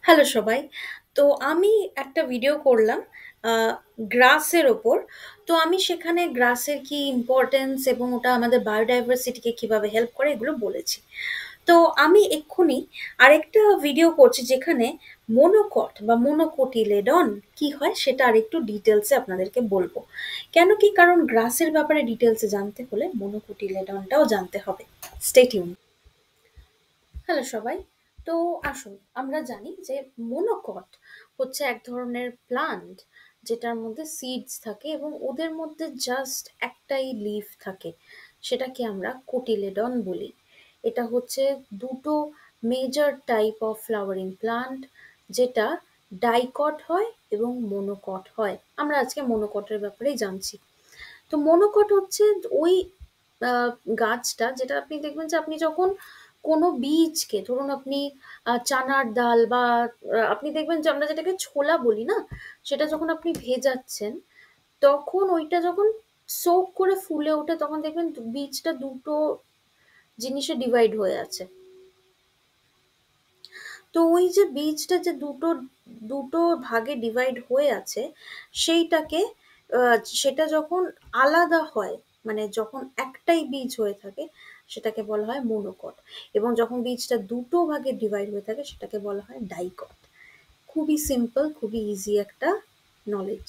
Hello সবাই। তো আমি একটা ভিডিও করলাম আহ, গ্রাসের ওপর। তো আমি সেখানে গ্রাসের কি ইম্পর্টেন্স এবং ওটা আমাদের বায়োডাইভার্সিটিকে কিভাবে হেল্প করে এগুলো বলেছি। তো আমি এক্ষুনি আরেকটা ভিডিও করছি যেখানে মোনোকট বা মোনোকোটিলেডন কি হয় সেটা আরেকটু ডিটেলসে আপনাদেরকে বলবো। কেন কি কারণ গ্রাসের ব্যাপারে ডিটেলসে জানতে হলে মোনোকোটিলেডনটাও জানতে হবে। Stay tune. হ্যালো সবাই। তো আসুন আমরা জানি যে মনোকট হচ্ছে এক ধরনের প্লান্ট যেটার মধ্যে সিডস থাকে এবং ওদের মধ্যে জাস্ট একটাই লিফ থাকে, সেটাকে আমরা কোটিলেডন বলি। এটা হচ্ছে দুটো major type of flowering plant, যেটা ডাইকট হয় এবং মনোকট হয়। আমরা আজকে মনোকটের ব্যাপারেই জানছি। তো মনোকট হচ্ছে ওই আহ, গাছটা যেটা আপনি দেখবেন যে আপনি যখন কোনো বীজকে ধরুন আপনি চানার ডাল বা আপনি দেখবেন যে আমরা যেটাকে ছোলা বলি না, সেটা যখন আপনি ভেজাচ্ছেন তখন ওইটা যখন সোক করে ফুলে ওঠে তখন দেখবেন বীজটা দুটো জিনিসে ডিভাইড হয়ে আছে। তো ওই যে বীজটা যে দুটো দুটো ভাগে ডিভাইড হয়ে আছে সেইটাকে সেটা যখন আলাদা হয়, মানে যখন একটাই বীজ হয়ে থাকে সেটাকে বলা হয় মনোকট, এবং যখন বীজটা দুটো ভাগে ডিভাইড হয়ে থাকে সেটাকে বলা হয় ডাইকট। খুবই সিম্পল, খুবই ইজি একটা নলেজ।